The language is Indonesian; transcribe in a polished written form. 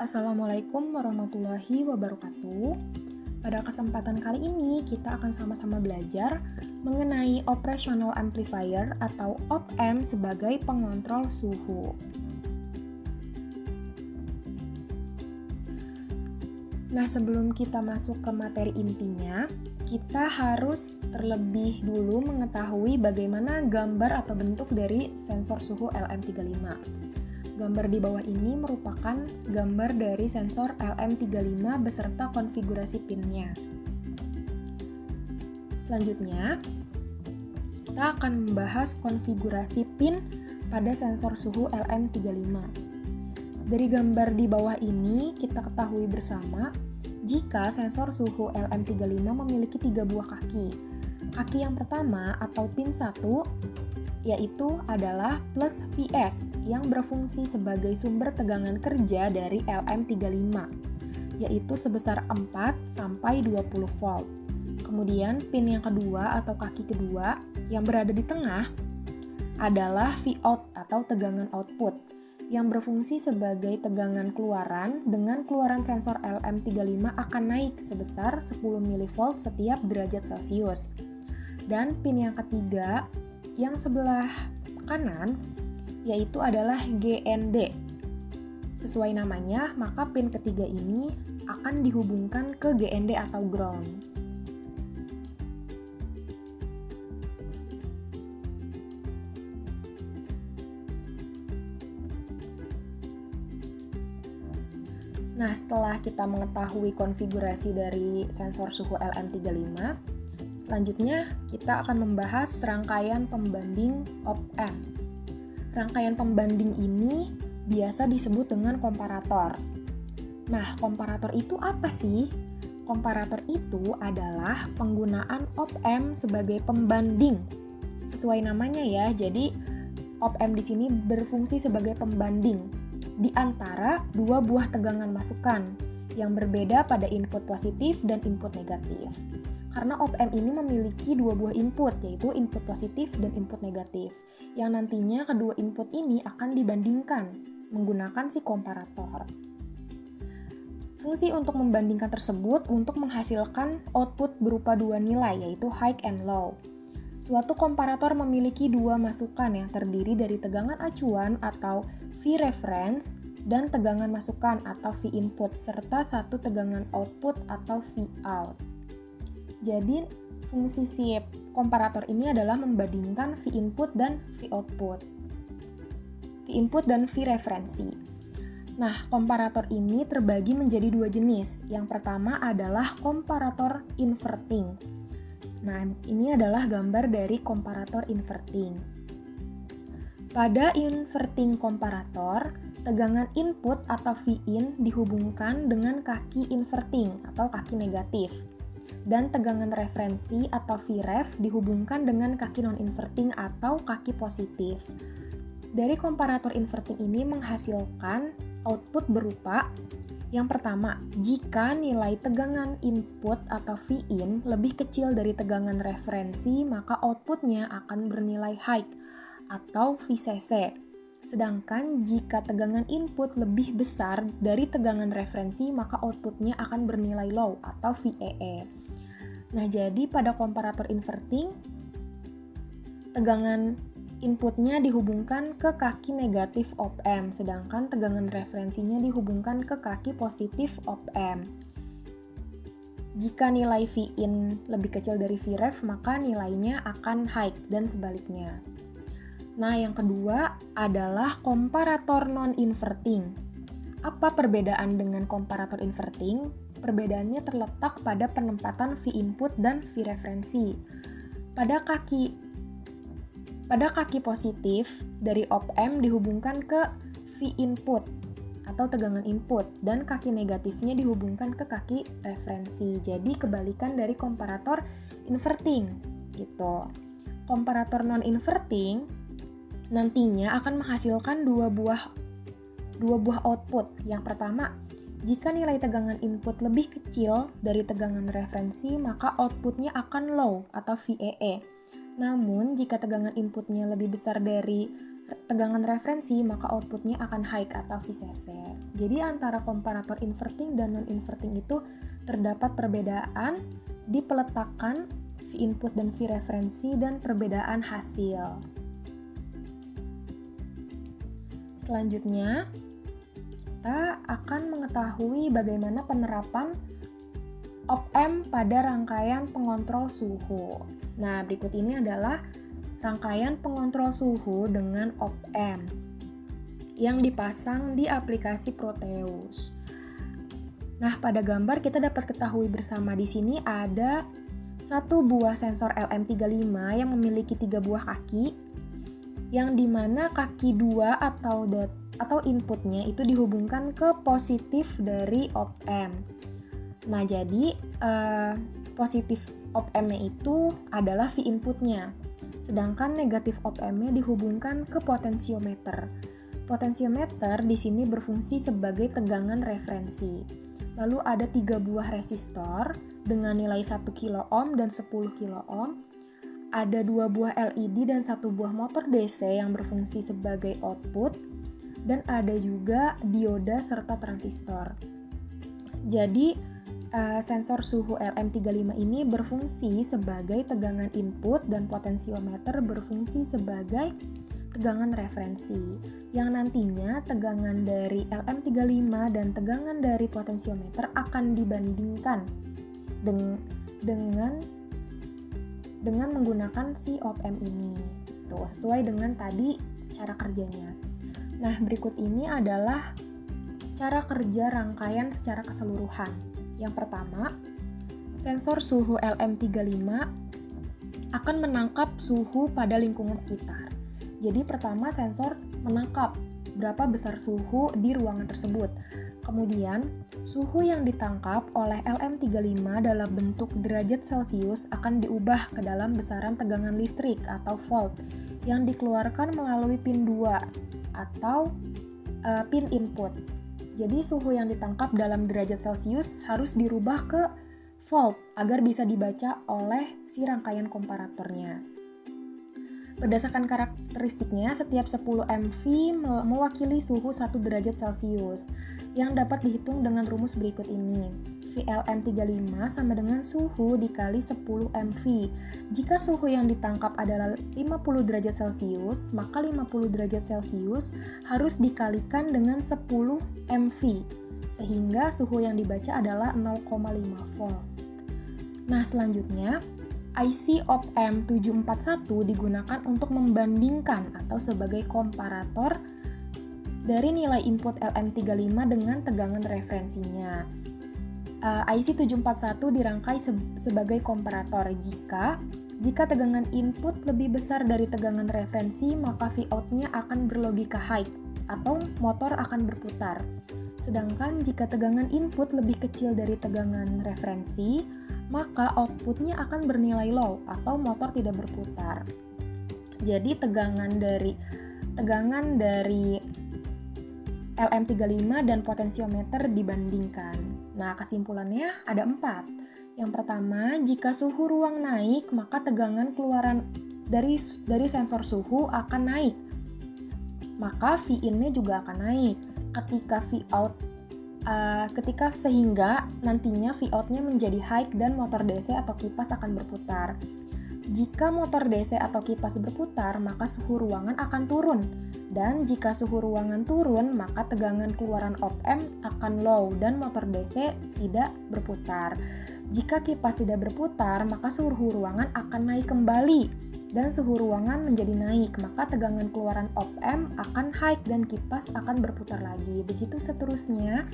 Assalamualaikum warahmatullahi wabarakatuh. Pada kesempatan kali ini kita akan sama-sama belajar mengenai operational amplifier atau op-amp sebagai pengontrol suhu. Nah, sebelum kita masuk ke materi intinya, kita harus terlebih dulu mengetahui bagaimana gambar atau bentuk dari sensor suhu LM35. Gambar di bawah ini merupakan gambar dari sensor LM35 beserta konfigurasi pinnya. Selanjutnya, kita akan membahas konfigurasi pin pada sensor suhu LM35. Dari gambar di bawah ini, kita ketahui bersama jika sensor suhu LM35 memiliki 3 buah kaki. Kaki yang pertama atau pin 1 yaitu adalah plus Vs yang berfungsi sebagai sumber tegangan kerja dari LM35, yaitu sebesar 4 sampai 20 volt. Kemudian pin yang kedua atau kaki kedua yang berada di tengah adalah Vout atau tegangan output yang berfungsi sebagai tegangan keluaran dengan keluaran sensor LM35 akan naik sebesar 10 mV setiap derajat Celcius. Dan pin yang ketiga yang sebelah kanan yaitu adalah GND. Sesuai namanya, maka pin ketiga ini akan dihubungkan ke GND atau ground. Nah, setelah kita mengetahui konfigurasi dari sensor suhu LM35, selanjutnya kita akan membahas rangkaian pembanding op-amp. Rangkaian pembanding ini biasa disebut dengan komparator. Nah, komparator itu apa sih? Komparator itu adalah penggunaan op-amp sebagai pembanding. Sesuai namanya ya, jadi op-amp di sini berfungsi sebagai pembanding di antara dua buah tegangan masukan yang berbeda pada input positif dan input negatif. Karena op-amp ini memiliki dua buah input, yaitu input positif dan input negatif, yang nantinya kedua input ini akan dibandingkan menggunakan si komparator. Fungsi untuk membandingkan tersebut untuk menghasilkan output berupa dua nilai, yaitu high and low. Suatu komparator memiliki dua masukan yang terdiri dari tegangan acuan atau V reference dan tegangan masukan atau V input serta satu tegangan output atau V out. Jadi fungsi si komparator ini adalah membandingkan V input dan V output. V input dan V referensi. Nah, komparator ini terbagi menjadi dua jenis. Yang pertama adalah komparator inverting. Nah, ini adalah gambar dari komparator inverting. Pada inverting komparator, tegangan input atau Vin dihubungkan dengan kaki inverting atau kaki negatif, dan tegangan referensi atau Vref dihubungkan dengan kaki non-inverting atau kaki positif. Dari komparator inverting ini menghasilkan output berupa yang pertama, jika nilai tegangan input atau Vin lebih kecil dari tegangan referensi, maka outputnya akan bernilai high atau VCC. Sedangkan jika tegangan input lebih besar dari tegangan referensi, maka outputnya akan bernilai low atau VEE. Nah, jadi pada komparator inverting, tegangan inputnya dihubungkan ke kaki negatif op-amp, sedangkan tegangan referensinya dihubungkan ke kaki positif op-amp. Jika nilai Vin lebih kecil dari Vref, maka nilainya akan high dan sebaliknya. Nah, yang kedua adalah komparator non-inverting. Apa perbedaan dengan komparator inverting? Perbedaannya terletak pada penempatan V input dan V referensi. Pada kaki positif dari op-amp dihubungkan ke V input atau tegangan input, dan kaki negatifnya dihubungkan ke kaki referensi. Jadi kebalikan dari komparator inverting gitu. Komparator non-inverting nantinya akan menghasilkan dua buah output. Yang pertama, jika nilai tegangan input lebih kecil dari tegangan referensi, maka outputnya akan low atau VEE. Namun, jika tegangan inputnya lebih besar dari tegangan referensi, maka outputnya akan high atau VCC. Jadi antara komparator inverting dan non-inverting itu terdapat perbedaan di peletakan V input dan V referensi dan perbedaan hasil. Selanjutnya, kita akan mengetahui bagaimana penerapan op-amp pada rangkaian pengontrol suhu. Nah, berikut ini adalah rangkaian pengontrol suhu dengan op-amp yang dipasang di aplikasi Proteus. Nah, pada gambar kita dapat ketahui bersama di sini ada satu buah sensor LM35 yang memiliki 3 buah kaki, yang dimana kaki 2 atau inputnya itu dihubungkan ke positif dari op-amp. Nah, jadi positif op-amp-nya itu adalah V inputnya, sedangkan negatif op-amp-nya dihubungkan ke potensiometer. Potensiometer di sini berfungsi sebagai tegangan referensi. Lalu ada 3 buah resistor dengan nilai 1 kilo ohm dan 10 kilo ohm. Ada 2 buah LED dan 1 buah motor DC yang berfungsi sebagai output, dan ada juga dioda serta transistor. Jadi sensor suhu LM35 ini berfungsi sebagai tegangan input dan potensiometer berfungsi sebagai tegangan referensi, yang nantinya tegangan dari LM35 dan tegangan dari potensiometer akan dibandingkan dengan menggunakan si op-amp ini. Tuh, sesuai dengan tadi cara kerjanya. Nah, berikut ini adalah cara kerja rangkaian secara keseluruhan. Yang pertama, sensor suhu LM35 akan menangkap suhu pada lingkungan sekitar. Jadi pertama sensor menangkap berapa besar suhu di ruangan tersebut. Kemudian, suhu yang ditangkap oleh LM35 dalam bentuk derajat Celcius akan diubah ke dalam besaran tegangan listrik atau volt yang dikeluarkan melalui pin 2 atau pin input. Jadi suhu yang ditangkap dalam derajat Celcius harus dirubah ke volt agar bisa dibaca oleh si rangkaian komparatornya. Berdasarkan karakteristiknya, setiap 10 mV mewakili suhu 1 derajat Celcius yang dapat dihitung dengan rumus berikut ini. VLM35 sama dengan suhu dikali 10 mV. Jika suhu yang ditangkap adalah 50 derajat Celcius, maka 50 derajat Celcius harus dikalikan dengan 10 mV, sehingga suhu yang dibaca adalah 0,5 volt. Nah, selanjutnya, IC op-amp 741 digunakan untuk membandingkan atau sebagai komparator dari nilai input LM35 dengan tegangan referensinya. IC 741 dirangkai sebagai komparator jika tegangan input lebih besar dari tegangan referensi, maka Vout-nya akan berlogika high atau motor akan berputar. Sedangkan jika tegangan input lebih kecil dari tegangan referensi, maka outputnya akan bernilai low atau motor tidak berputar. Jadi tegangan dari LM35 dan potensiometer dibandingkan. Nah, kesimpulannya ada 4. Yang pertama, jika suhu ruang naik, maka tegangan keluaran dari sensor suhu akan naik. Maka V-in-nya juga akan naik. Sehingga nantinya Vout-nya menjadi high dan motor DC atau kipas akan berputar. Jika motor DC atau kipas berputar, maka suhu ruangan akan turun. Dan jika suhu ruangan turun, maka tegangan keluaran op-amp akan low dan motor DC tidak berputar. Jika kipas tidak berputar, maka suhu ruangan akan naik kembali dan suhu ruangan menjadi naik, maka tegangan keluaran op-amp akan high dan kipas akan berputar lagi. Begitu seterusnya.